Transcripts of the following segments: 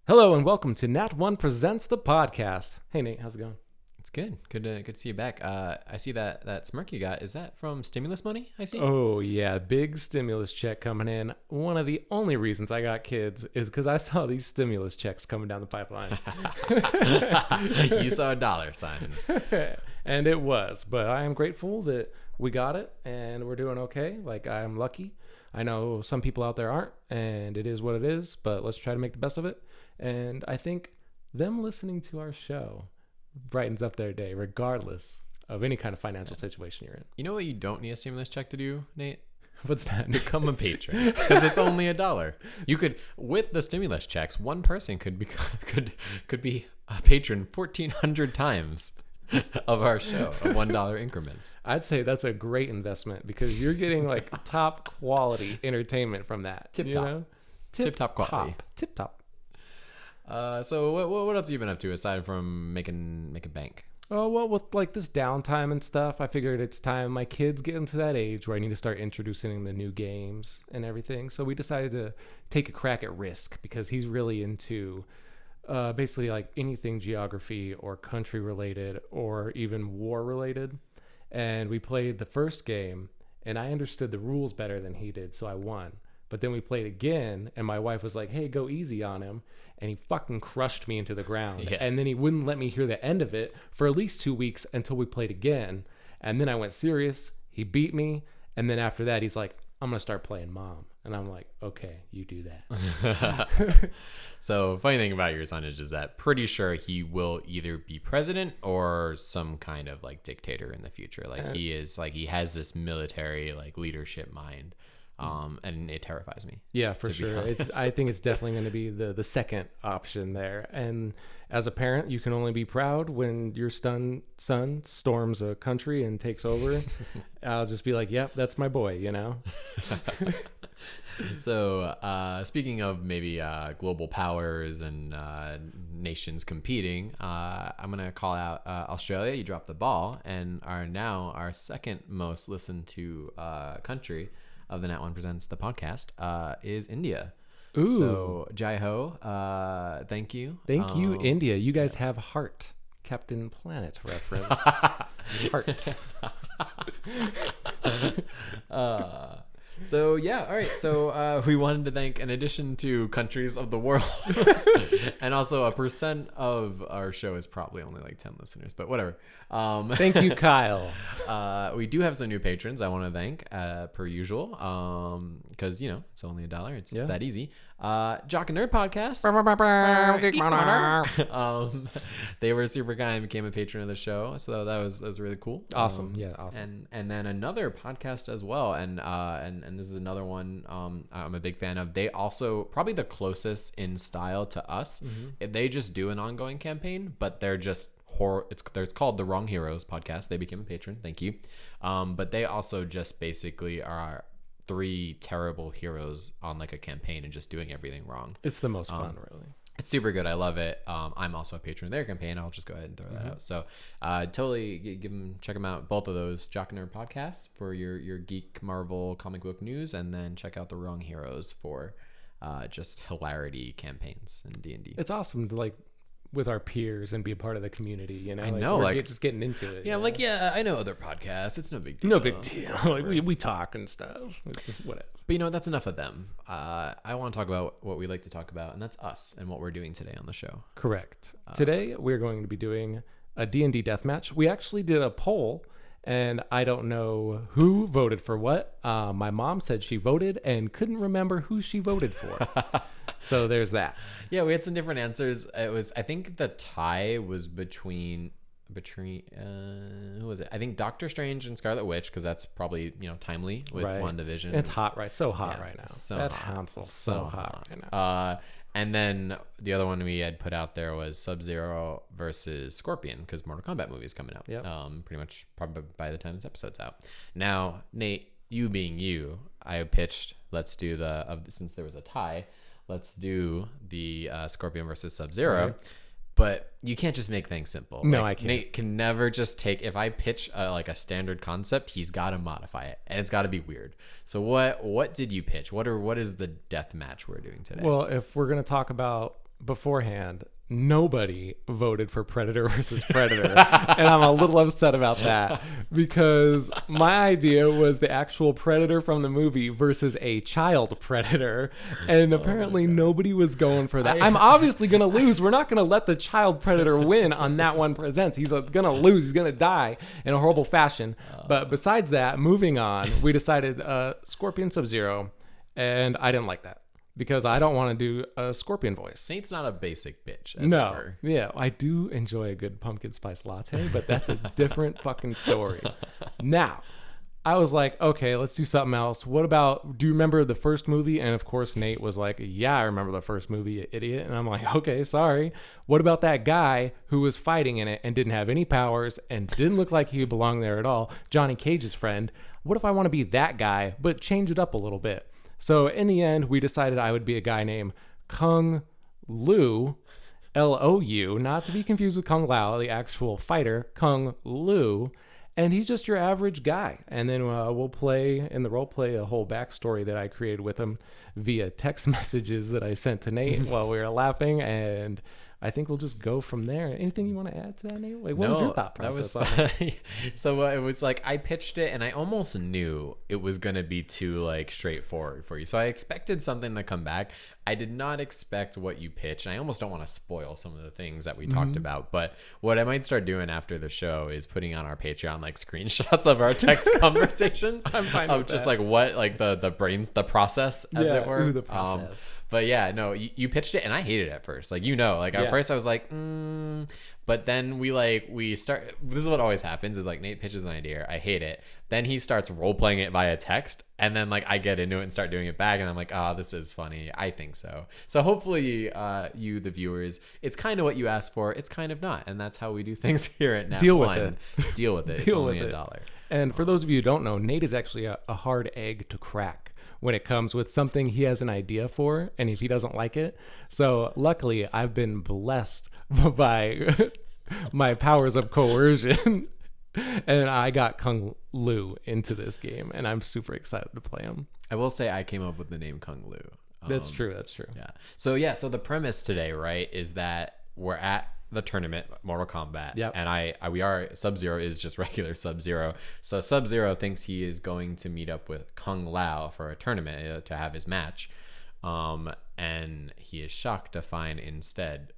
Hello and welcome to Nat1 Presents the podcast. Hey Nate, how's it going? It's good. Good to see you back. I see that smirk you got. Is that from stimulus money? I see. Oh yeah, big stimulus check coming in. One of the only reasons I got kids is because I saw these stimulus checks coming down the pipeline. You saw dollar signs. And it was, but I am grateful that we got it and we're doing okay. Like, I'm lucky. I know some people out there aren't, and it is what it is, but let's try to make the best of it. And I think them listening to our show brightens up their day, regardless of any kind of financial situation you're in. You know what you don't need a stimulus check to do, Nate? What's that? Become a patron, because it's only $1. You could, with the stimulus checks, one person could be a patron 1,400 times of our show of $1 increments. I'd say that's a great investment because you're getting like top quality entertainment from that. Tip top quality. Tip top. So what else have you been up to aside from making bank? Oh, well, with like this downtime and stuff, I figured it's time my kids get into that age where I need to start introducing them to new games and everything. So we decided to take a crack at Risk because he's really into basically like anything geography or country related or even war related. And we played the first game and I understood the rules better than he did, so I won. But then we played again and my wife was like, hey, go easy on him. And he fucking crushed me into the ground. Yeah. And then he wouldn't let me hear the end of it for at least 2 weeks until we played again. And then I went serious. He beat me. And then after that, he's like, I'm going to start playing mom. And I'm like, okay, you do that. So funny thing about your son is that pretty sure he will either be president or some kind of like dictator in the future. Like he has this military like leadership mind. And it terrifies me. Yeah, for sure. I think it's definitely going to be the second option there. And as a parent, you can only be proud when your son storms a country and takes over. I'll just be like, yep, that's my boy, you know? So speaking of maybe global powers and nations competing, I'm going to call out Australia. You dropped the ball and are now our second most listened to country of the Nat1 Presents the podcast is India. Ooh. So Jai Ho, thank you. Thank you, India. You guys have heart. Captain Planet reference. Heart. So yeah, all right. So we wanted to thank, in addition to countries of the world, and also a percent of our show is probably only like 10 listeners, but whatever. Thank you, Kyle. We do have some new patrons I want to thank, per usual, because it's only $1. It's that easy. Jock and Nerd Podcast. They were super kind and became a patron of the show, so that was really cool. Awesome. Awesome. And then another podcast as well, and this is another one I'm a big fan of. They also probably the closest in style to us. Mm-hmm. They just do an ongoing campaign, but they're just it's called the Wrong Heroes Podcast. They became a patron. Thank you. But they also just basically are 3 terrible heroes on like a campaign and just doing everything wrong. It's the most fun, really. It's super good. I love it. I'm also a patron of their campaign. I'll just go ahead and throw that out. So totally check them out. Both of those Jock and Nerd podcasts for your geek Marvel comic book news, and then check out the Wrong Heroes for just hilarity campaigns in D&D. It's awesome to like with our peers and be a part of the community, you know. I know, we're just getting into it. Yeah, like I know other podcasts. It's no big deal. No big deal. Like we talk and stuff. It's whatever. But that's enough of them. I want to talk about what we like to talk about, and that's us and what we're doing today on the show. Correct. Today we're going to be doing a D&D Deathmatch. We actually did a poll, and I don't know who voted for what. My mom said she voted and couldn't remember who she voted for. So there's that. Yeah, we had some different answers. I think the tie was between who was it? I think Doctor Strange and Scarlet Witch, because that's probably timely with WandaVision. It's hot, right? So hot right now. So that hot. Hansel's so hot right now. And then the other one we had put out there was Sub-Zero versus Scorpion, because Mortal Kombat movie is coming out. Yep. Pretty much probably by the time this episode's out. Now, Nate, you being you, I pitched since there was a tie, let's do the Scorpion versus Sub-Zero. Right. But you can't just make things simple. No, I can't. Nate can never just take, if I pitch a standard concept, he's got to modify it, and it's got to be weird. So what did you pitch? What is the death match we're doing today? Well, if we're going to talk about beforehand, nobody voted for Predator versus Predator. And I'm a little upset about that because my idea was the actual Predator from the movie versus a child Predator. And apparently nobody was going for that. I'm obviously going to lose. We're not going to let the child Predator win on Nat1 Presents. He's going to lose. He's going to die in a horrible fashion. But besides that, moving on, we decided Scorpion Sub-Zero. And I didn't like that. Because I don't want to do a Scorpion voice. Nate's not a basic bitch. No. Yeah, I do enjoy a good pumpkin spice latte, but that's a different fucking story. Now, I was like, okay, let's do something else. What about, do you remember the first movie? And of course, Nate was like, yeah, I remember the first movie, you idiot. And I'm like, okay, sorry. What about that guy who was fighting in it and didn't have any powers and didn't look like he belonged there at all? Johnny Cage's friend. What if I want to be that guy, but change it up a little bit? So in the end, we decided I would be a guy named Kung Lao, Lou, not to be confused with Kung Lao, the actual fighter, Kung Lao. And he's just your average guy. And then we'll play in the role play a whole backstory that I created with him via text messages that I sent to Nate while we were laughing. And I think we'll just go from there. Anything you want to add to that, Nate? Like, what was your thought process? That was funny. So it was like I pitched it, and I almost knew it was going to be too like straightforward for you. So I expected something to come back. I did not expect what you pitched, and I almost don't want to spoil some of the things that we talked about. But what I might start doing after the show is putting on our Patreon like screenshots of our text conversations. I'm fine with just that. like what like the process as it were. Ooh, the process. But yeah, no, you pitched it and I hated it at first. Like, at first I was like, but then we start, this is what always happens is like Nate pitches an idea. I hate it. Then he starts role playing it via text. And then like I get into it and start doing it back. And I'm like, oh, this is funny. I think so. So hopefully you, the viewers, it's kind of what you asked for. It's kind of not. And that's how we do things here at Nat1. Deal with it. Deal with it. It's Deal only with it. $1. And for those of you who don't know, Nate is actually a hard egg to crack when it comes with something he has an idea for, and if he doesn't like it. So luckily, I've been blessed by my powers of coercion, and I got Kung Lao into this game, and I'm super excited to play him. I will say I came up with the name Kung Lao. That's true. Yeah. So the premise today, right, is that we're at the tournament, Mortal Kombat. Yep. And we are, Sub-Zero is just regular Sub-Zero. So Sub-Zero thinks he is going to meet up with Kung Lao for a tournament to have his match. And he is shocked to find instead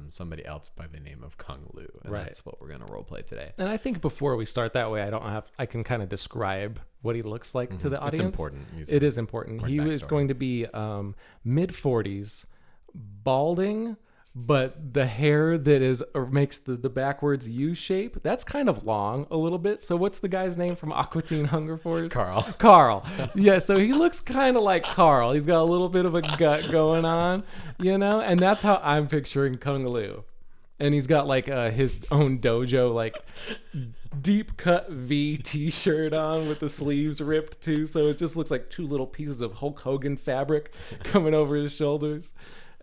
somebody else by the name of Kung Lao. And that's what we're going to role play today. And I think before we start that way, I can kind of describe what he looks like to the audience. It's important. It is important. He is going to be mid-40s, balding, but the hair that makes the backwards U shape, that's kind of long a little bit. So what's the guy's name from Aqua Teen Hunger Force? Carl. Yeah, so he looks kind of like Carl. He's got a little bit of a gut going on, and that's how I'm picturing Kung Lao. And he's got like his own dojo, like deep cut V t-shirt on with the sleeves ripped too. So it just looks like two little pieces of Hulk Hogan fabric coming over his shoulders.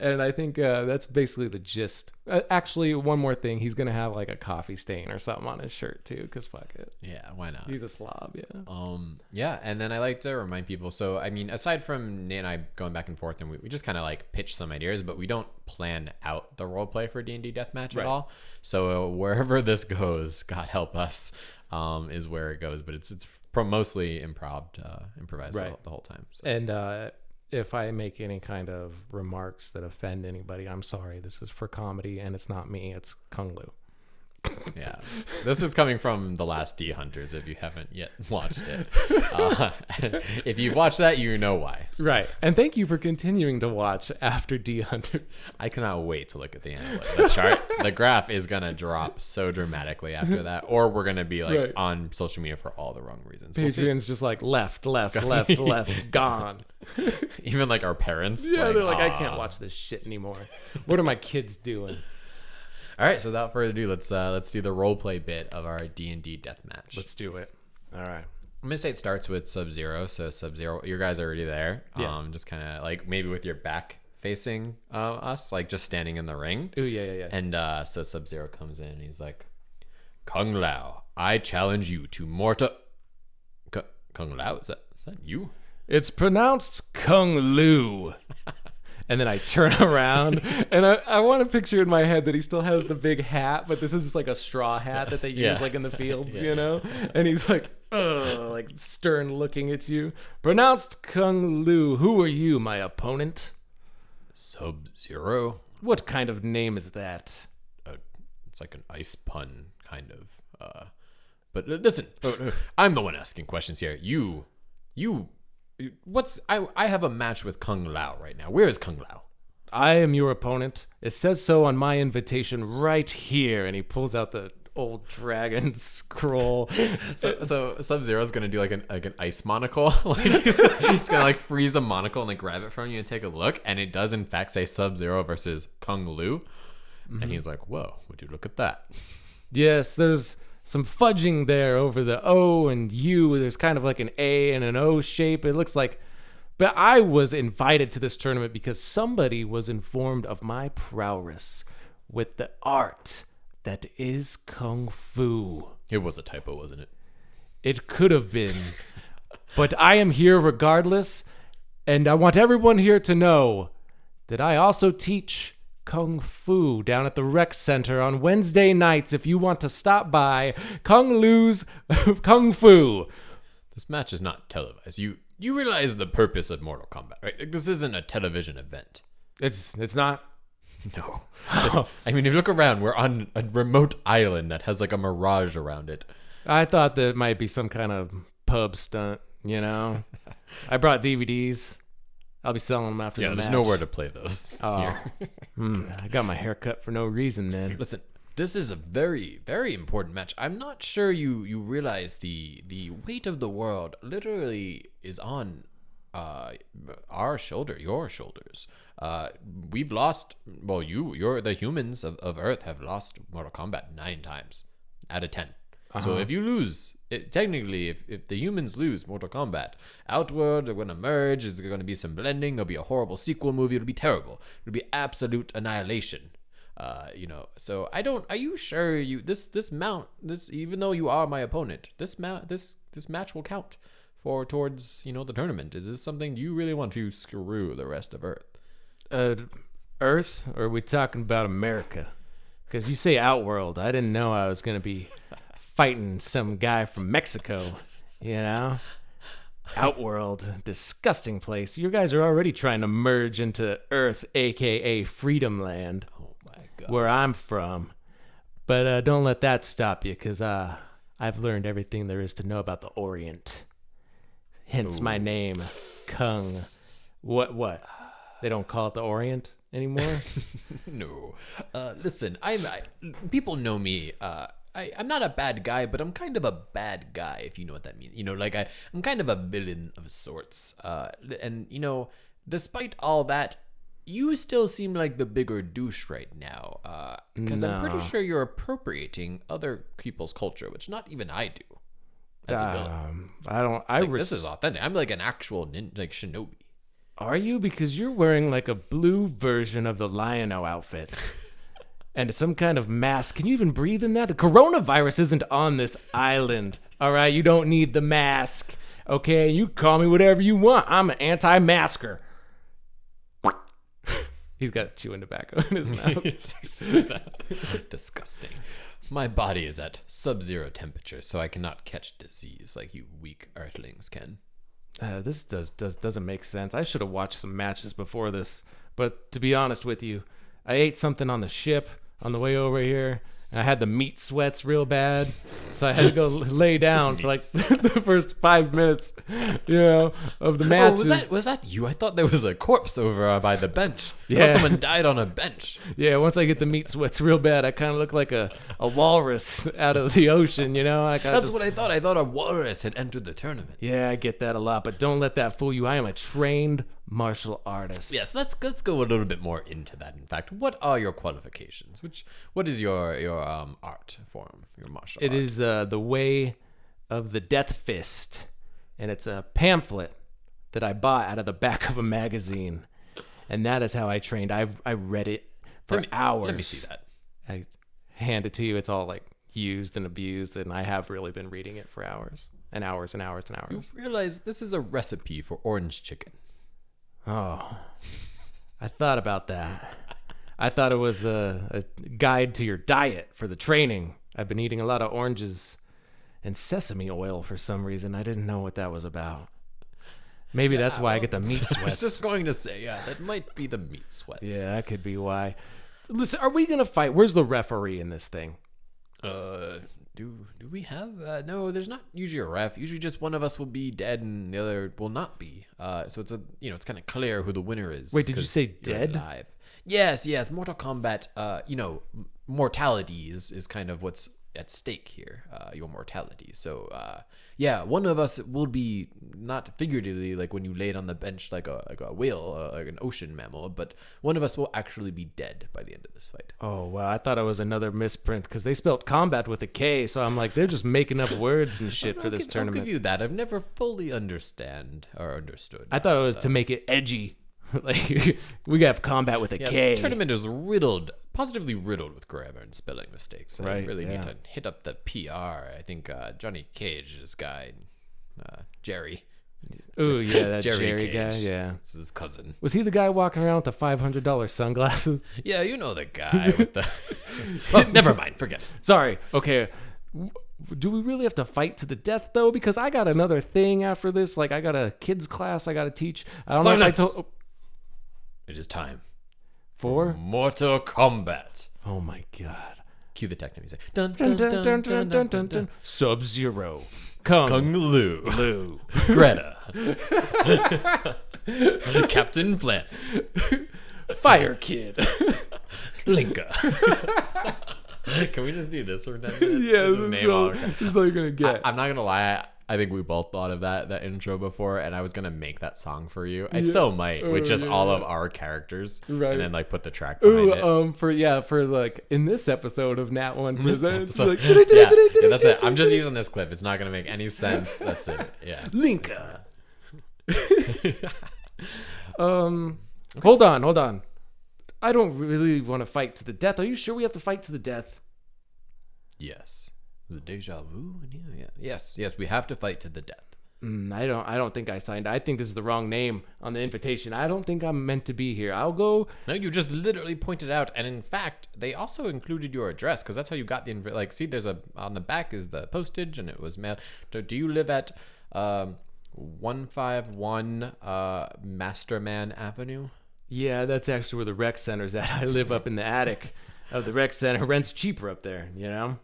And I think that's basically the gist. Actually, one more thing. He's going to have like a coffee stain or something on his shirt too, because fuck it. Yeah, why not? He's a slob, yeah. Yeah, and then I like to remind people. So, I mean, aside from Nate and I going back and forth, and we just kind of like pitch some ideas, but we don't plan out the role play for D&D Deathmatch at all. So wherever this goes, God help us, is where it goes. But it's mostly improvised the whole time. So. And if I make any kind of remarks that offend anybody, I'm sorry. This is for comedy, and it's not me. It's Kung Lao. Yeah, this is coming from The Last D Hunters. If you haven't yet watched it, if you've watched that, you know why. So. Right, and thank you for continuing to watch after D Hunters. I cannot wait to look at the chart. The graph is gonna drop so dramatically after that, or we're gonna be like on social media for all the wrong reasons. Patreon's just like left, gone. Even like our parents. Yeah, they're like, I can't watch this shit anymore. What are my kids doing? All right, so without further ado, let's do the role play bit of our D&D Deathmatch. Let's do it. All right. I'm gonna say it starts with Sub-Zero. So Sub-Zero, you guys are already there. Yeah. Just kind of like maybe with your back facing us, like just standing in the ring. Ooh, yeah. And so Sub-Zero comes in and he's like, Kung Lao, I challenge you to Mortal... Kung Lao? Is that you? It's pronounced Kung Lao. And then I turn around, and I want to picture in my head that he still has the big hat, but this is just like a straw hat that they use like in the fields, you know? And he's like, ugh, like stern looking at you. Pronounced Kung Lao, who are you, my opponent? Sub-Zero? What kind of name is that? It's like an ice pun, kind of. But listen, I'm the one asking questions here. I have a match with Kung Lao right now. Where is Kung Lao? I am your opponent. It says so on my invitation right here. And he pulls out the old dragon scroll. So Sub-Zero's gonna do like an ice monocle. Like he's gonna like freeze a monocle and like grab it from you and take a look. And it does in fact say Sub-Zero versus Kung Lao. Mm-hmm. And he's like, whoa, would you look at that? Yes, there's some fudging there over the O and U. There's kind of like an A and an O shape. It looks like, but I was invited to this tournament because somebody was informed of my prowess with the art that is Kung Fu. It was a typo, wasn't it? It could have been, but I am here regardless. And I want everyone here to know that I also teach Kung Fu down at the rec center on Wednesday nights if you want to stop by. Kung Lau's Kung Fu. This match is not televised. You realize the purpose of Mortal Kombat, right? Like, this isn't a television event. It's not. No. I mean, if you look around, we're on a remote island that has like a mirage around it. I thought that might be some kind of pub stunt, you know? I brought DVDs. I'll be selling them after the match. Yeah, there's nowhere to play those here. I got my hair cut for no reason then. Listen, this is a very, very important match. I'm not sure you realize the weight of the world literally is on your shoulders. We've lost, well, the humans of Earth have lost Mortal Kombat 9 times out of 10. So if you lose, technically, if the humans lose Mortal Kombat, Outworld are going to merge. There's going to be some blending. There'll be a horrible sequel movie. It'll be terrible. It'll be absolute annihilation. So are you sure this even though you are my opponent, this match will count towards the tournament? Is this something you really want to screw the rest of Earth? Earth, or are we talking about America? Because you say Outworld, I didn't know I was going to be fighting some guy from Mexico, Outworld, disgusting place. You guys are already trying to merge into Earth, aka Freedom Land. Oh my God. Where I'm from. But don't let that stop you, because I've learned everything there is to know about the Orient. Hence my name, Kung. What? They don't call it the Orient anymore? No. Listen, people know me. I'm not a bad guy, but I'm kind of a bad guy, if you know what that means. I'm kind of a villain of sorts. And despite all that, you still seem like the bigger douche right now. Because I'm pretty sure you're appropriating other people's culture, which not even I do. As a villain. This is authentic. I'm like an actual shinobi. Are you? Because you're wearing like a blue version of the Lion-O outfit. And some kind of mask. Can you even breathe in that? The coronavirus isn't on this island. All right? You don't need the mask. Okay? You call me whatever you want. I'm an anti-masker. He's got chewing tobacco in his mouth. Disgusting. My body is at sub-zero temperature, so I cannot catch disease like you weak earthlings can. This doesn't make sense. I should have watched some matches before this. But to be honest with you, I ate something on the ship on the way over here, and I had the meat sweats real bad, so I had to go lay down for like the first 5 minutes, of the matches. Oh, was that you? I thought there was a corpse over by the bench. Yeah. I thought someone died on a bench. Yeah, once I get the meat sweats real bad, I kind of look like a walrus out of the ocean, That's what I thought. I thought a walrus had entered the tournament. Yeah, I get that a lot, but don't let that fool you. I am a trained martial artist. Yes, let's go a little bit more into that. In fact, what are your qualifications? What is your art form, your martial art? It is the Way of the Death Fist, and it's a pamphlet that I bought out of the back of a magazine, and that is how I trained. I read it for hours. Let me see that. I hand it to you. It's all like used and abused, and I have really been reading it for hours and hours and hours and hours. You realize this is a recipe for orange chicken. Oh, I thought about that. I thought it was a guide to your diet for the training. I've been eating a lot of oranges and sesame oil for some reason. I didn't know what that was about. Maybe that's why I get the meat sweats. I was just going to say, that might be the meat sweats. Yeah, that could be why. Listen, are we going to fight? Where's the referee in this thing? Do we have? No, there's not usually a ref. Usually just one of us will be dead and the other will not be. So it's it's kind of clear who the winner is. Wait, did you say dead? Alive. Yes. Mortal Kombat, mortality is kind of what's at stake here, your mortality. So, one of us will be, not figuratively, like when you lay it on the bench like a whale, like an ocean mammal, but one of us will actually be dead by the end of this fight. Oh, wow. I thought it was another misprint because they spelled combat with a K, so I'm like, they're just making up words and shit for this tournament. I'll give you that. I've never fully understood. I thought it was to make it edgy. Like, we have combat with a K. This tournament is positively riddled with grammar and spelling mistakes. I really need to hit up the PR. I think Johnny Cage's guy, Jerry. Oh, yeah, that Jerry Cage. guy, yeah. It's his cousin. Was he the guy walking around with the $500 sunglasses? Yeah, you know the guy with the... Well, never mind, forget it. Sorry, okay. Do we really have to fight to the death, though? Because I got another thing after this. Like, I got a kids class I got to teach. I don't know if I told... It is time for Mortal Kombat. Oh my god. Cue the techno music. Dun, dun, dun, dun, dun, dun, dun, dun. Sub-Zero. Kung Lao. Greta. Captain Planet. Fire Kid. Linka. Can we just do this for 10 minutes? Yeah, this is all you're going to get. I'm not going to lie. I think we both thought of that intro before, and I was gonna make that song for you. I still might, with just all of our characters, right? And then like put the track behind it. For like in this episode of Nat1 Presents, like, yeah, that's it. I'm just using this clip. It's not gonna make any sense. That's it. Yeah. Linka. Hold on. I don't really want to fight to the death. Are you sure we have to fight to the death? Yes. Is it deja vu? Yeah. Yes, we have to fight to the death. I don't think I signed. I think this is the wrong name on the invitation. I don't think I'm meant to be here. I'll go. No, you just literally pointed out, and in fact, they also included your address because that's how you got the invite. Like, see, there's on the back is the postage, and it was mailed. So, do you live at 151 Masterman Avenue? Yeah, that's actually where the rec center's at. I live up in the attic of the rec center. Rent's cheaper up there, you know.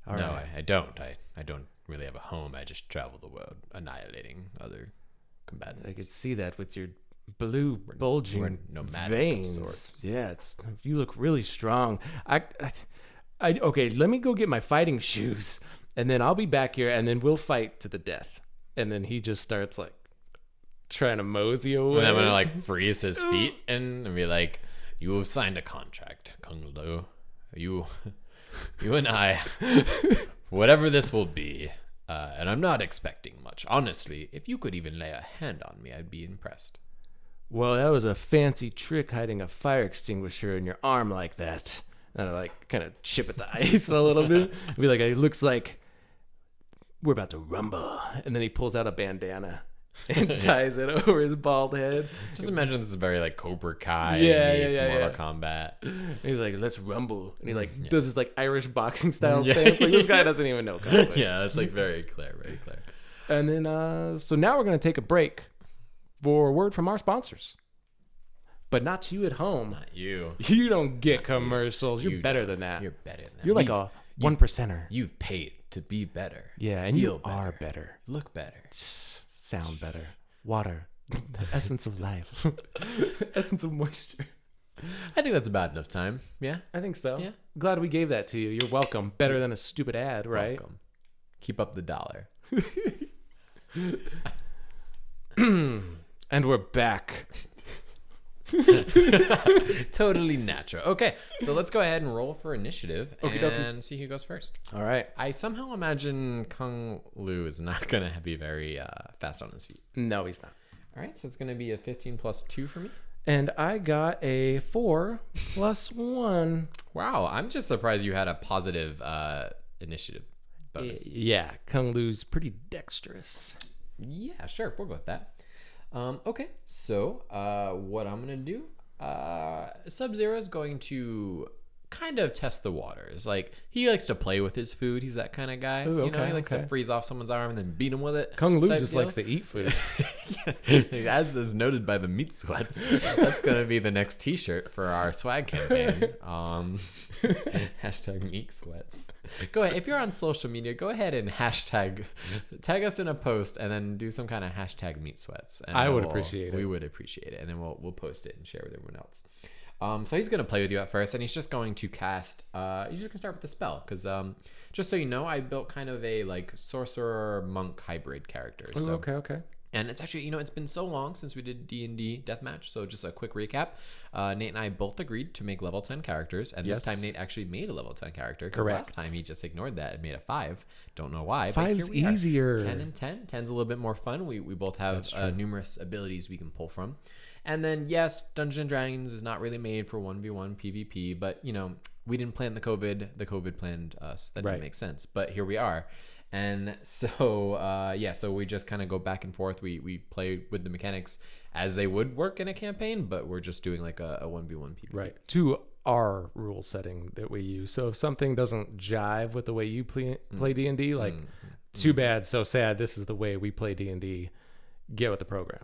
All right. I don't. I don't really have a home. I just travel the world, annihilating other combatants. I could see that with your blue bulging veins. Yeah, you look really strong. Okay, let me go get my fighting shoes, and then I'll be back here, and then we'll fight to the death. And then he just starts like trying to mosey away. And I'm gonna like freeze his feet and be like, "You have signed a contract, Kung Lao. You and I, whatever this will be, and I'm not expecting much. Honestly, if you could even lay a hand on me, I'd be impressed." Well, that was a fancy trick, hiding a fire extinguisher in your arm like that. And I like kind of chip at the ice a little bit. Be like, it looks like we're about to rumble. And then he pulls out a bandana and ties it over his bald head. Just imagine this is very like Cobra Kai meets Mortal Kombat. And he's like, let's rumble. And he like does his like Irish boxing style stance. Like, this guy doesn't even know combat. Yeah, it's like very clear. And then so now we're gonna take a break for a word from our sponsors. But not you at home. Not you. You don't get commercials. You're better than that. You're better than that. You're like a 1%er. You've paid to be better. Yeah, and you are better. Look better. Sound better. Water. The essence of life. Essence of moisture. I think that's about enough time. Yeah? I think so. Yeah. Glad we gave that to you. You're welcome. Better than a stupid ad, right? Welcome. Keep up the dollar. And we're back. Totally natural. Okay, so let's go ahead and roll for initiative and see who goes first. All right. I somehow imagine Kung Lao is not going to be very fast on his feet. No, he's not. All right, so it's going to be a 15 plus 2 for me. And I got a 4 plus 1. Wow, I'm just surprised you had a positive initiative bonus. Yeah, Kung Lao's pretty dexterous. Yeah, sure, we'll go with that. Okay, so what I'm going to do, Sub-Zero is going to kind of test the waters. Like, he likes to play with his food. He's that kind of guy. Ooh, You know, okay, he likes to okay. freeze off someone's arm and then beat him with it. Kung Lao type just deal. likes to eat food. As is noted by the meat sweats. That's going to be the next t-shirt for our swag campaign. Hashtag meat sweats. Go ahead. If you're on social media, go ahead and tag us in a post and then do some kind of hashtag meat sweats. And I would appreciate it. We would appreciate it. And then we'll post it and share with everyone else. So he's going to play with you at first, and he's just going to cast, he's just going to start with the spell, because just so you know, I built kind of a like sorcerer monk hybrid character. Ooh, So, okay. and it's actually, it's been so long since we did D&D Deathmatch, so just a quick recap. Nate and I both agreed to make level 10 characters, and Yes. this time Nate actually made a level 10 character. 'Cause Correct. Last time he just ignored that and made a 5. Don't know why. Five's but here we are. easier. 10 and 10. 10's a little bit more fun. We both have numerous abilities we can pull from. And then, yes, Dungeons and Dragons is not really made for 1v1 PvP, but, we didn't plan the COVID. The COVID planned us. That didn't make sense. But here we are. And so, so we just kind of go back and forth. We play with the mechanics as they would work in a campaign, but we're just doing like a 1v1 PvP. Right. To our rule setting that we use. So if something doesn't jive with the way you play D&D, like, too bad, so sad, this is the way we play D&D. Get with the program.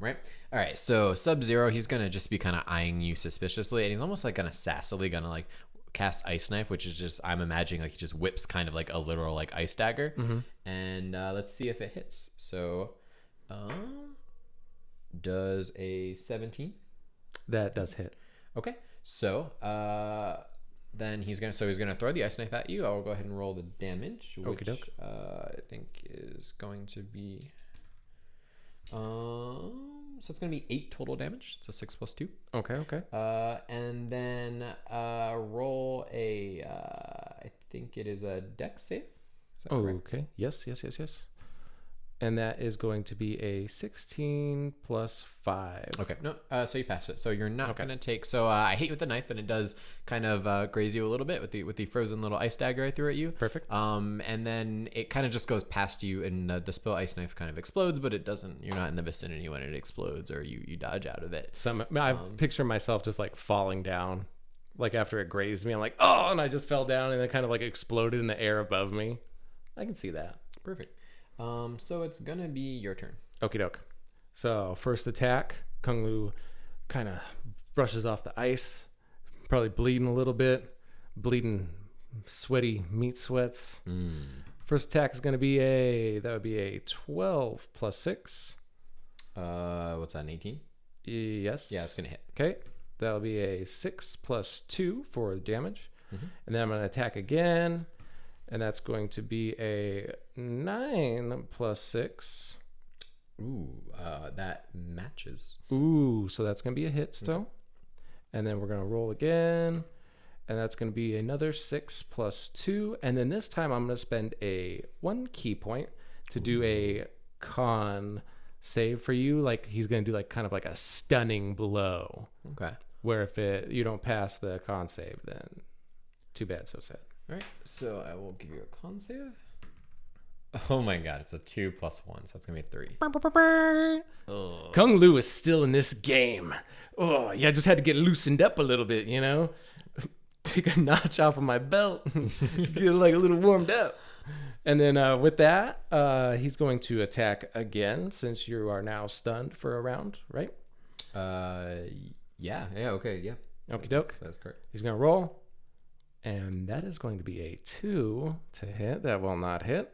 Right? All right, so Sub-Zero, he's going to just be kind of eyeing you suspiciously, and he's almost like going to sassily going to like cast Ice Knife, which is just, I'm imagining like he just whips kind of like a literal like ice dagger. And let's see if it hits. So does a 17? That does hit. Okay, so then he's gonna throw the Ice Knife at you. I'll go ahead and roll the damage, which Okey-doke. I think is going to be so it's gonna be 8 total damage. It's a 6 plus 2. Okay. And then roll a I think it is a Dex save. Is that correct? Okay. Yes. And that is going to be a 16 plus 5. Okay. No. So you passed it. So you're not gonna take. So I hit you with the knife, and it does kind of graze you a little bit with the frozen little ice dagger I threw at you. Perfect. And then it kind of just goes past you, and the spell ice knife kind of explodes, but it doesn't. You're not in the vicinity when it explodes, or you dodge out of it. I picture myself just like falling down, like after it grazed me. I'm like, oh, and I just fell down, and it kind of like exploded in the air above me. I can see that. Perfect. So it's gonna be your turn. Okie doke. So first attack, Kung Lao kind of brushes off the ice, probably bleeding a little bit, sweaty meat sweats. First attack is going to be a 12 plus 6. What's that, an 18? Yes. Yeah, it's gonna hit. Okay. That'll be a 6 plus 2 for damage. And then I'm going to attack again. And that's going to be a 9 plus 6. Ooh, that matches. Ooh, so that's going to be a hit still. And then we're going to roll again. And that's going to be another 6 plus 2. And then this time I'm going to spend a 1 key point to do a con save for you. Like he's going to do like kind of like a stunning blow. Okay. Where if you don't pass the con save, then too bad, so sad. All right, so I will give you a con save. Oh my god, it's a 2 plus 1, so it's gonna be a 3. Oh. Kung Lao is still in this game. Oh, yeah, I just had to get loosened up a little bit, Take a notch off of my belt, get like a little warmed up. And then with that, he's going to attack again since you are now stunned for a round, right? Yeah, okay, yeah. Okie doke. That's correct. He's going to roll. And that is going to be a 2 to hit. That will not hit.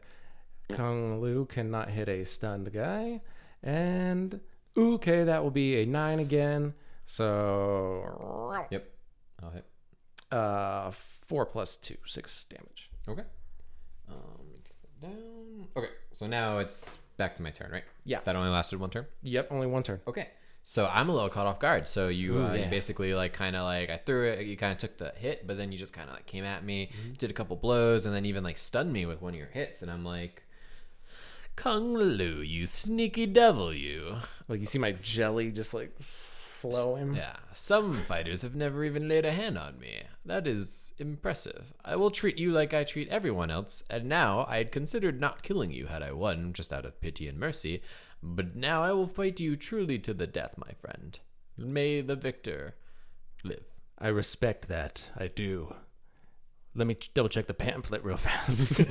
Kung Lao cannot hit a stunned guy. And, okay, that will be a 9 again. So, Yep, I'll hit. 4 plus 2, 6 damage. Okay. Take that down. Okay, so now it's back to my turn, right? Yeah. That only lasted 1 turn? Yep, only 1 turn. Okay. So I'm a little caught off guard. So you yeah. basically like kind of like I threw it, you kind of took the hit, but then you just kind of like came at me, did a couple blows, and then even like stunned me with one of your hits, and I'm like, Kung Lao, you sneaky devil, you. Like you see my jelly just like flowing. Yeah, some fighters have never even laid a hand on me. That is impressive. I will treat you like I treat everyone else, and now I had considered not killing you had I won, just out of pity and mercy. But now I will fight you truly to the death, my friend. May the victor live. I respect that. I do. Let me double check the pamphlet real fast.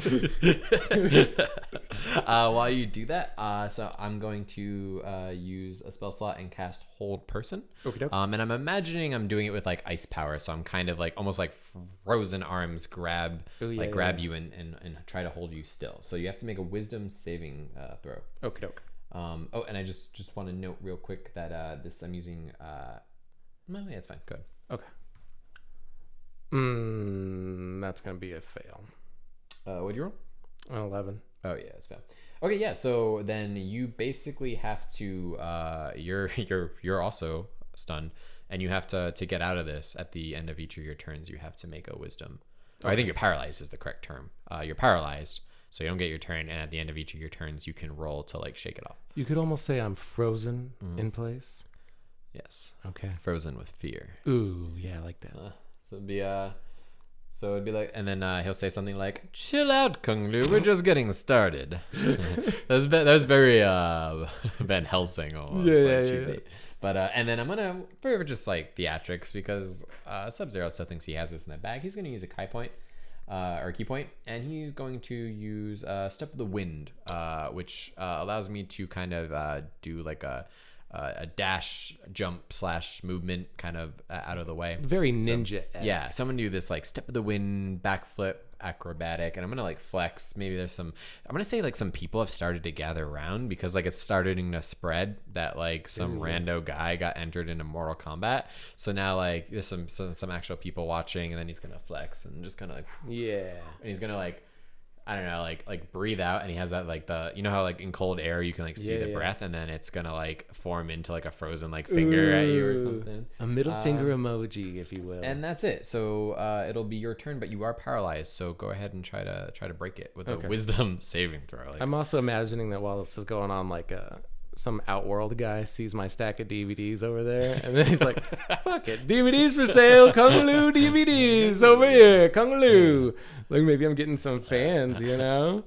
While you do that, so I'm going to use a spell slot and cast Hold Person. Okey-doke. And I'm imagining I'm doing it with like ice power, so I'm kind of like almost like frozen arms grab you and try to hold you still. So you have to make a Wisdom saving throw. Okey-doke. And I just want to note real quick that I'm using. No, yeah, it's fine. Good. Okay. That's gonna be a fail. What'd you roll? An 11. Oh yeah, it's fail. Okay, yeah. So then you basically have to. You're also stunned, and you have to get out of this at the end of each of your turns. You have to make a Wisdom. Or I think you're paralyzed is the correct term. You're paralyzed, so you don't get your turn, and at the end of each of your turns, you can roll to like shake it off. You could almost say I'm frozen in place. Yes. Okay. Frozen with fear. Ooh, yeah, I like that. So it'd be like, and then he'll say something like, "Chill out, Kung Lao. We're just getting started." that was very Van Helsing almost, cheesy. But and then I'm gonna for just like theatrics because Sub-Zero still thinks he has this in the bag. He's gonna use a key point, and he's going to use Step of the Wind, which allows me to kind of do like a dash, jump / movement kind of out of the way. Very ninja-esque. Yeah, so I'm gonna do this like Step of the Wind, backflip, acrobatic, and I'm gonna like flex. Maybe there's I'm gonna say like some people have started to gather around because like it's starting to spread that like some rando guy got entered into Mortal Kombat. So now like there's some actual people watching, and then he's gonna flex and just kind of like and he's gonna like I don't know, like breathe out, and he has that like the how like in cold air you can like see the breath, and then it's gonna like form into like a frozen like finger at you or something. A middle finger emoji, if you will. And that's it. So it'll be your turn, but you are paralyzed. So go ahead and try to break it with a Wisdom saving throw. I'm also imagining that while this is going on, like some Outworld guy sees my stack of DVDs over there, and then he's like, "Fuck it, DVDs for sale, Kung Lao DVDs over here, Kung Lao." Like maybe I'm getting some fans, And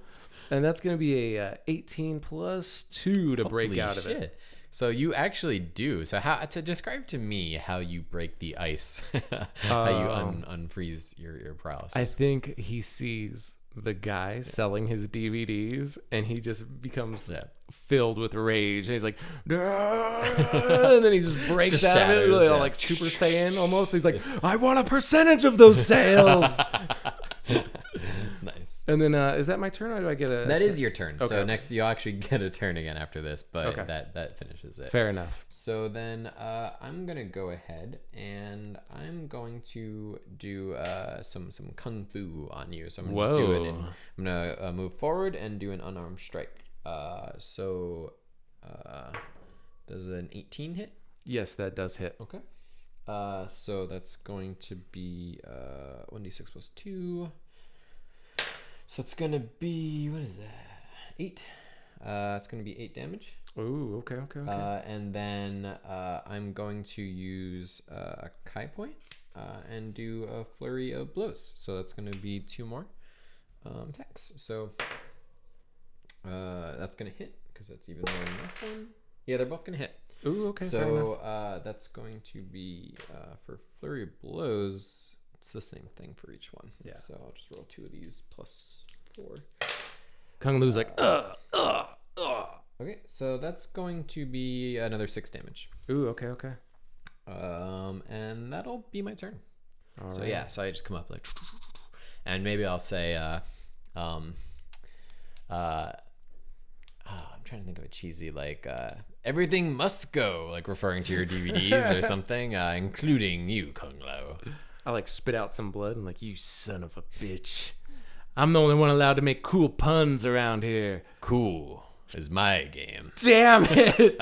that's gonna be a 18 plus 2 to break out of it. So you actually do. So how to describe to me how you break the ice, how you unfreeze your paralysis? I think he sees the guy selling his DVDs, and he just becomes filled with rage, and he's like, and then he just breaks out of it, like Super Saiyan almost. He's like, "I want a percentage of those sales." Nice. And then is that my turn, or do I get a? That is your turn. Okay. So next you'll actually get a turn again after this, but Okay. that finishes it. Fair enough. So then I'm gonna go ahead and I'm going to do some kung fu on you. So I'm gonna just do it. I'm gonna move forward and do an unarmed strike. So does an 18 hit? Yes, that does hit. Okay. So that's going to be 1d6 plus 2. So it's gonna be, what is that? 8. It's gonna be 8 damage. Ooh, okay. And then I'm going to use a Kai point and do a flurry of blows. So that's gonna be 2 more attacks. So that's gonna hit because that's even more than this one. Yeah, they're both gonna hit. Ooh, okay. So that's going to be for flurry of blows. It's the same thing for each one. Yeah. So I'll just roll 2 of these plus 4. Kung Lau's like, Okay, so that's going to be another 6 damage. Ooh, okay. And that'll be my turn. All so right. yeah, so I just come up like, and maybe I'll say, I'm trying to think of a cheesy like, everything must go, like referring to your DVDs or something, including you, Kung Lao. I like spit out some blood and like, "You son of a bitch. I'm the only one allowed to make cool puns around here. Cool is my game. Damn it."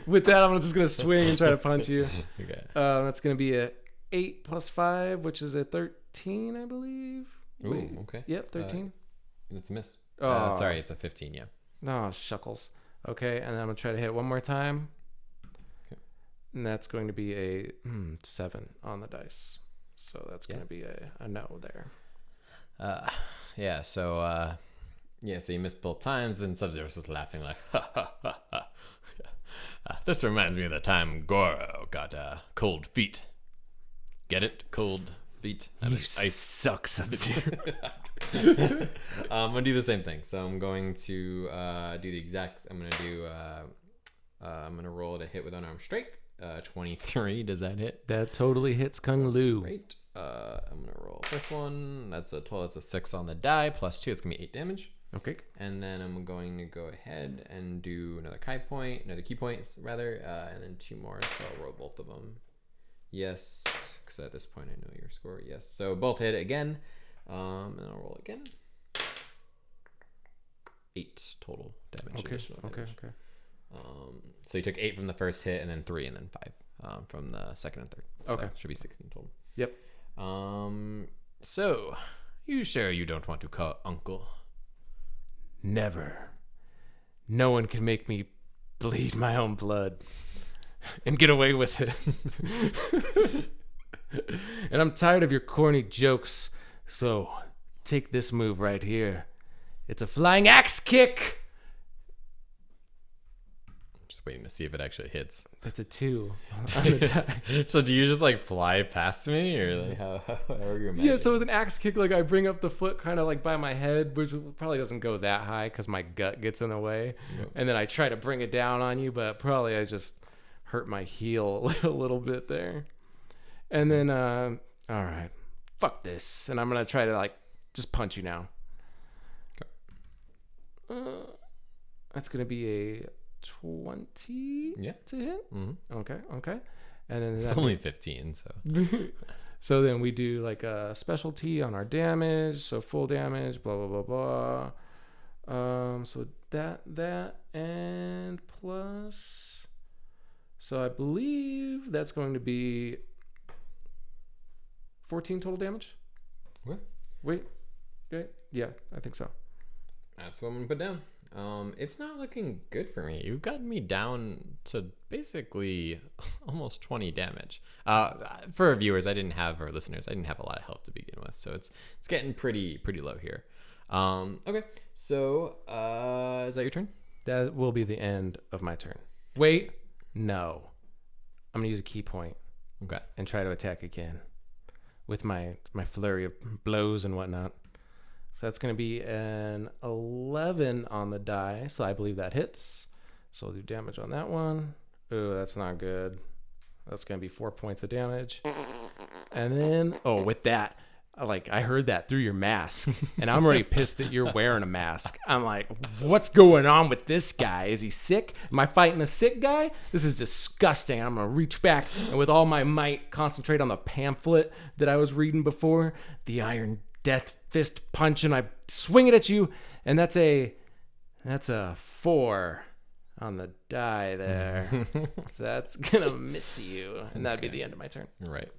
With that, I'm just going to swing and try to punch you. Okay. That's going to be a 8 plus 5, which is a 13, I believe. Ooh, okay. Yep, 13. It's a miss. Oh. Sorry, it's a 15, yeah. Oh, shuckles. Okay, and then I'm going to try to hit one more time. Okay. And that's going to be a 7 on the dice. So that's going to be a no there. Yeah, so so you missed both times, and Sub-Zero's just laughing like, ha ha ha ha. This reminds me of the time Goro got cold feet. Get it? Cold feet. You suck, Sub-Zero. I'm gonna do the same thing. So I'm going to do the exact. I'm gonna roll to hit with unarmed strike. 23. Does that hit? That totally hits Kung Lao. Great. I'm gonna roll first one. That's a 12. That's a 6 on the die. Plus 2. It's gonna be 8 damage. Okay. And then I'm going to go ahead and do another key points rather, and then 2 more. So I'll roll both of them. Yes, because at this point I know your score. Yes. So both hit again. And I'll roll again. 8 total damage. Okay. Okay. So you took 8 from the first hit, and then 3, and then 5 from the second and third. So okay. Should be 16 total. Yep. So you sure you don't want to call Uncle? Never. No one can make me bleed my own blood and get away with it. And I'm tired of your corny jokes. So take this move right here. It's a flying axe kick. Just waiting to see if it actually hits. That's a 2 on the die. So do you just like fly past me, or like how are you imagining? Yeah, so with an axe kick, like I bring up the foot kind of like by my head, which probably doesn't go that high because my gut gets in the way. Yep. And then I try to bring it down on you, but probably I just hurt my heel a little bit there. And then, all right, fuck this. And I'm going to try to like just punch you now. Okay. That's going to be a 20 to hit. Mm-hmm. Okay. And then it's only 15, so. So then we do like a specialty on our damage, so full damage, blah blah blah blah. So that and plus, so I believe that's going to be 14 total damage. What? Wait, yeah, I think so. That's what I'm gonna put down. It's not looking good for me. You've gotten me down to basically almost 20 damage. For our viewers, or listeners, I didn't have a lot of health to begin with, so it's getting pretty low here. Okay, so is that your turn? That will be the end of my turn. Wait, no. I'm gonna use a key point. Okay. And try to attack again with my flurry of blows and whatnot. So that's going to be an 11 on the die. So I believe that hits. So I'll do damage on that one. Ooh, that's not good. That's going to be 4 points of damage. And then, with that, I heard that through your mask. And I'm already pissed that you're wearing a mask. I'm like, what's going on with this guy? Is he sick? Am I fighting a sick guy? This is disgusting. I'm going to reach back and with all my might concentrate on the pamphlet that I was reading before. The Iron Death Fist punch, and I swing it at you, and that's a 4 on the die there. So that's gonna miss you, and that'd be the end of my turn. Right.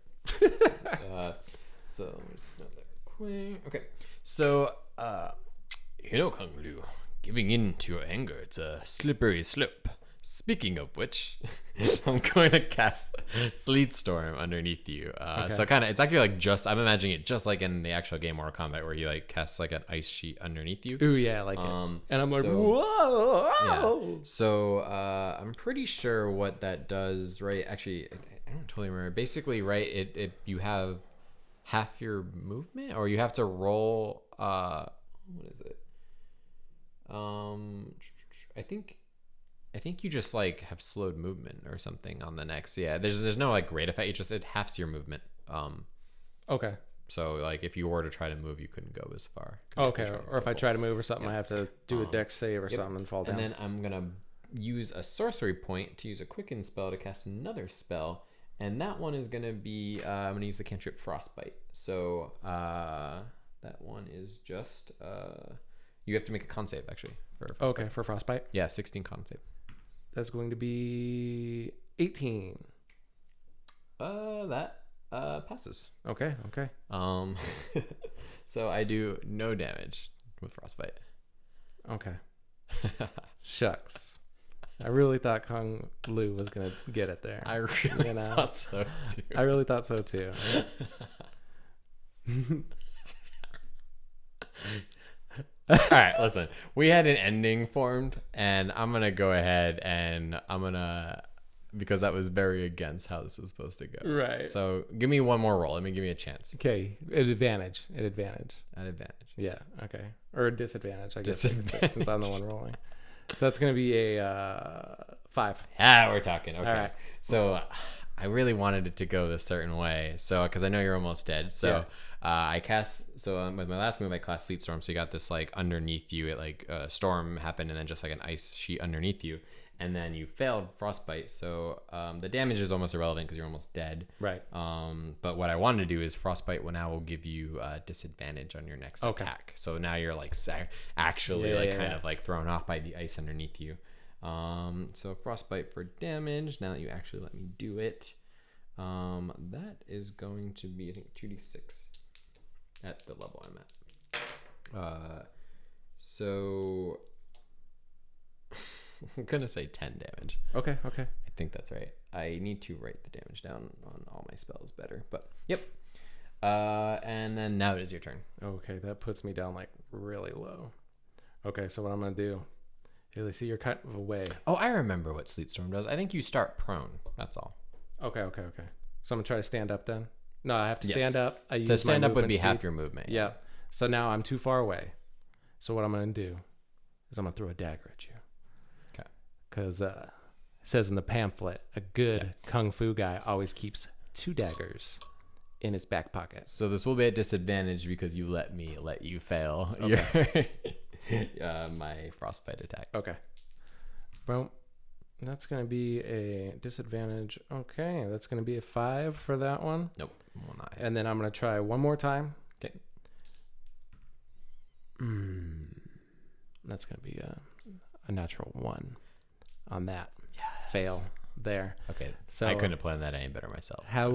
So let me snap that quick. Okay. So Kung Lao, giving in to your anger, it's a slippery slope. Speaking of which, I'm going to cast Sleet Storm underneath you. So it's actually I'm imagining it just like in the actual game Mortal Kombat, where he casts an ice sheet underneath you. Ooh, yeah, I like it. And I'm like, whoa. Yeah. So I'm pretty sure what that does, right? Actually, I don't totally remember. Basically, right, it you have half your movement, or you have to roll. What is it? I think you just have slowed movement or something on the next. Yeah, there's no great effect. It halves your movement. Okay. So if you were to try to move, you couldn't go as far. Okay. Or if I try to move or something, I have to do a dex save or something and fall down. And then I'm gonna use a sorcery point to use a quicken spell to cast another spell, and that one is gonna be I'm gonna use the cantrip Frostbite. So that one is just you have to make a con save actually for Frostbite. Okay, for Frostbite. Yeah, 16 con save. That's going to be 18. That passes. Okay. So I do no damage with Frostbite. Okay. Shucks. I really thought Kung Lao was gonna get it there. I really thought so too. I really thought so too. All right, listen. We had an ending formed, and I'm gonna go ahead and because that was very against how this was supposed to go. Right. So give me one more roll. Let me give me a chance. Okay, at advantage. At advantage. At advantage. Yeah. Okay. Or a disadvantage. I guess Disadvantage. since I'm the one rolling. So that's gonna be a 5. We're talking. Okay. All right. So I really wanted it to go this certain way. So because I know you're almost dead. So I cast. So with my last move, I cast Sleet Storm. So you got this like underneath you. It like storm happened, and then just like an ice sheet underneath you. And then you failed Frostbite, so the damage is almost irrelevant because you're almost dead. Right. But what I wanted to do is Frostbite will give you disadvantage on your next attack. So now you're like actually kind of like thrown off by the ice underneath you. So Frostbite for damage. Now that you actually let me do it, that is going to be I think 2d6 at the level I'm at. So. I'm gonna say 10 damage. Okay. I think that's right. I need to write the damage down on all my spells better, but yep. And then now it is your turn. Okay, that puts me down like really low. Okay, so what I'm gonna do? Haley, see, you're kind of away. Oh, I remember what Sleet Storm does. I think you start prone. That's all. Okay. So I'm gonna try to stand up then. No, I have to stand up. I use to stand my up would be movement half speed. your movement. Yeah. So now I'm too far away. So what I'm gonna do is I'm gonna throw a dagger at you. Okay. Because it says in the pamphlet, a good kung fu guy always keeps 2 daggers in his back pocket. So this will be at disadvantage because you let you fail my frostbite attack. Okay. Well, that's going to be a disadvantage. Okay, that's going to be a 5 for that one. Nope. Will not. And then I'm going to try one more time. Okay. That's going to be a natural 1 on that. Yes. Fail there. Okay. So I couldn't have planned that any better myself. How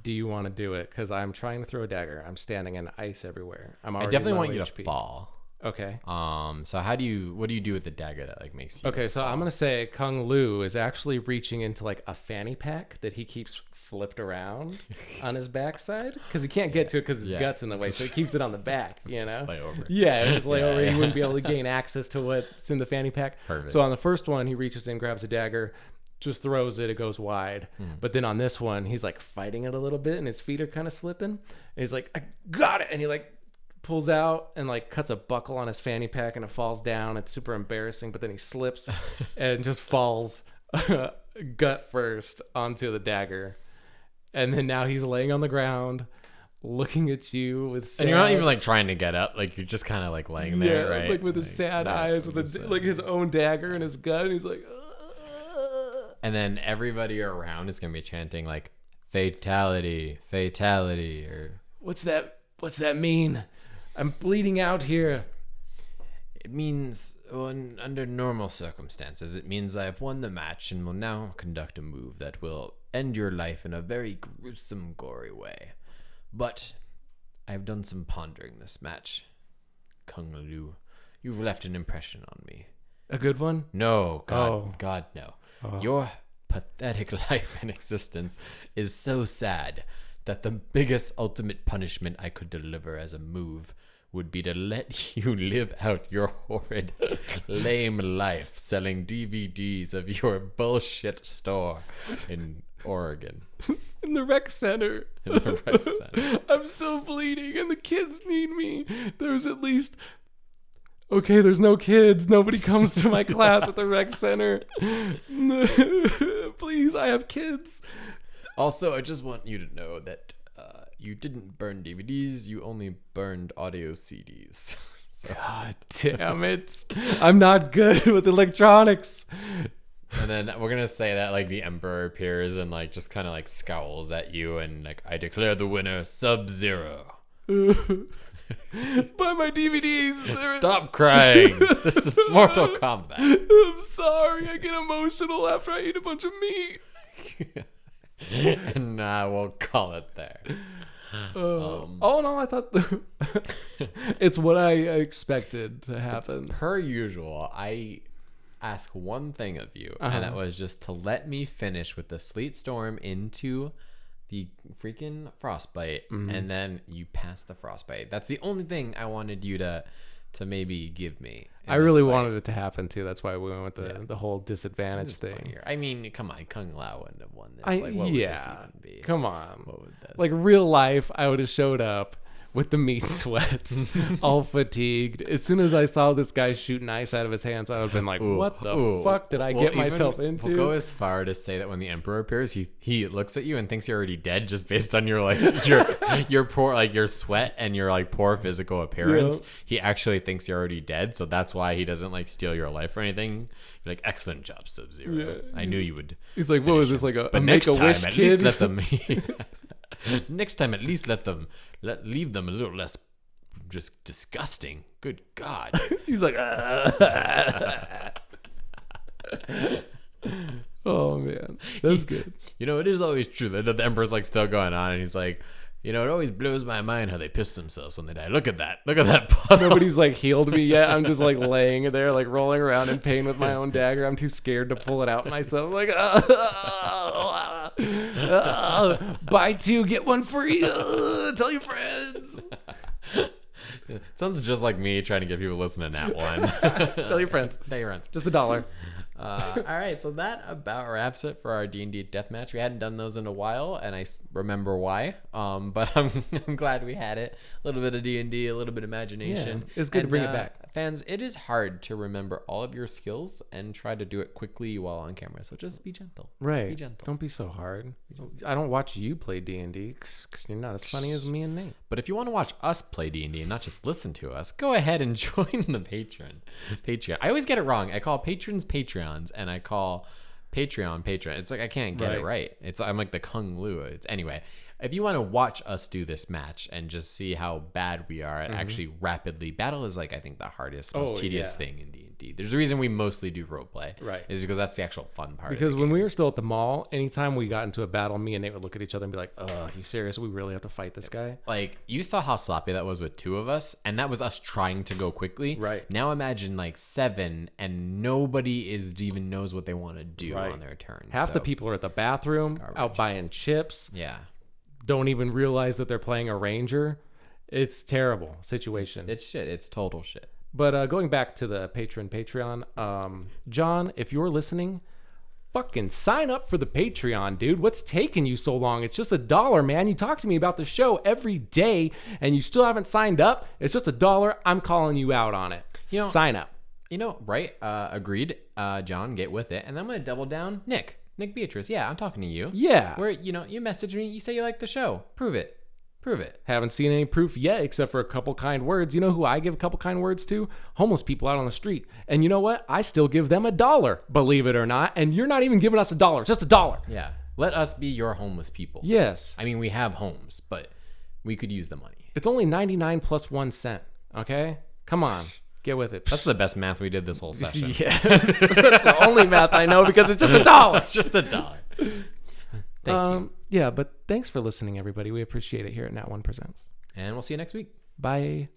do you want to do it? Because I'm trying to throw a dagger. I'm standing in ice everywhere. I definitely want you to fall. Okay. So what do you do with the dagger that like makes you Okay, so fall? I'm gonna say Kung Lao is actually reaching into like a fanny pack that he keeps flipped around on his backside because he can't get to it because his gut's in the way, so he keeps it on the back. You know, lay over. Yeah, just lay over. He wouldn't be able to gain access to what's in the fanny pack. Perfect. So on the first one, he reaches in, grabs a dagger, just throws it. It goes wide. But then on this one, he's like fighting it a little bit, and his feet are kind of slipping. And he's like, "I got it!" And he like pulls out and like cuts a buckle on his fanny pack, and it falls down. It's super embarrassing, but then he slips and just falls gut first onto the dagger. And then now he's laying on the ground looking at you with sad, and you're not even like trying to get up, like you're just kind of like laying there, right? Like with his sad eyes, with like his own dagger in his gut, and he's like and then everybody around is gonna be chanting like fatality, or what's that mean? I'm bleeding out here. It means, under normal circumstances, it means I have won the match and will now conduct a move that will end your life in a very gruesome, gory way. But I've done some pondering this match. Kung Lao, you've left an impression on me. A good one? No, God, no. Oh. Your pathetic life and existence is so sad that the biggest ultimate punishment I could deliver as a move would be to let you live out your horrid, lame life selling DVDs of your bullshit store in Oregon. In the rec center. I'm still bleeding and the kids need me. There's at least... Okay, there's no kids. Nobody comes to my class at the rec center. Please, I have kids. Also, I just want you to know that you didn't burn DVDs, you only burned audio CDs. God damn it. I'm not good with electronics. And then we're going to say that like the Emperor appears and like just kind of like scowls at you and like, I declare the winner Sub-Zero. Buy my DVDs. Stop crying. This is Mortal Kombat. I'm sorry. I get emotional after I eat a bunch of meat. And we'll call it there. Oh no, I thought it's what I expected to happen. Per usual, I ask one thing of you, and that was just to let me finish with the sleet storm into the freaking frostbite, and then you pass the frostbite. That's the only thing I wanted you to to maybe give me. I really wanted it to happen too. That's why we went with the whole disadvantage thing. Funnier. I mean, come on, Kung Lao wouldn't have won this. What would this even be? Come on. What would this? Like real life, I would have showed up with the meat sweats, all fatigued. As soon as I saw this guy shooting ice out of his hands, I would have been like, what the fuck did I get myself into? We'll go as far to say that when the Emperor appears, he looks at you and thinks you're already dead just based on your like your poor like your sweat and your like poor physical appearance. Yeah. He actually thinks you're already dead, so that's why he doesn't like steal your life or anything. You're like, excellent job, Sub-Zero. Yeah. I knew you would. He's like, what was this, like a next time Make-A-Wish at kid? least let them next time at least leave them a little less just disgusting. Good God. He's like, oh man, that's good. You know, it is always true that the Emperor's like still going on, and he's like, you know, it always blows my mind how they piss themselves when they die. Look at that puddle. Nobody's like healed me yet. I'm just like laying there, like rolling around in pain with my own dagger. I'm too scared to pull it out myself. I'm like, buy two, get one free. Tell your friends. It sounds just like me trying to get people to listen to Nat1. Tell your friends. Tell your friends. Just $1. All right, so that about wraps it for our D&D Deathmatch. We hadn't done those in a while, and I remember why. But I'm glad we had it. A little bit of D&D, a little bit of imagination. Yeah, it's good to bring it back. Fans, it is hard to remember all of your skills and try to do it quickly while on camera. So just be gentle. Right. Be gentle. Don't be so hard. I don't watch you play D&D because you're not as funny as me and Nate. But if you want to watch us play D&D and not just listen to us, go ahead and join the Patreon. I always get it wrong. I call patrons Patreons and I call Patreon. It's like I can't get it right. I'm like the Kung Lao. Anyway, if you want to watch us do this match and just see how bad we are at actually rapidly, battle is like I think the hardest, most tedious thing in D&D. There's a reason we mostly do roleplay, right? Is because that's the actual fun part. Because when we were still at the mall, anytime we got into a battle, me and Nate would look at each other and be like, "Oh, you serious? We really have to fight this guy?" Like you saw how sloppy that was with 2 of us, and that was us trying to go quickly. Right. Now imagine like 7, and nobody even knows what they want to do on their turn. Half the people are at the bathroom, out buying chips. Yeah. Don't even realize that they're playing a ranger. It's terrible situation. It's shit. It's total shit. But going back to the Patreon, John, if you're listening, fucking sign up for the Patreon, dude. What's taking you so long? It's just $1, man. You talk to me about the show every day, and you still haven't signed up. It's just $1. I'm calling you out on it. Sign up. Right? Agreed. John, get with it. And I'm going to double down. Nick Beatrice. Yeah, I'm talking to you. Yeah. Where, you message me. You say you like the show. Prove it. Haven't seen any proof yet, except for a couple kind words. You know who I give a couple kind words to? Homeless people out on the street. And you know what? I still give them $1, believe it or not. And you're not even giving us $1, just $1. Yeah. Let us be your homeless people. Yes. I mean, we have homes, but we could use the money. It's only 99 plus 1 cent. Okay? Come on. Get with it. That's the best math we did this whole session. Yes. That's the only math I know because it's just $1. Just $1. Thank you. Yeah, but thanks for listening, everybody. We appreciate it here at Nat1 Presents. And we'll see you next week. Bye.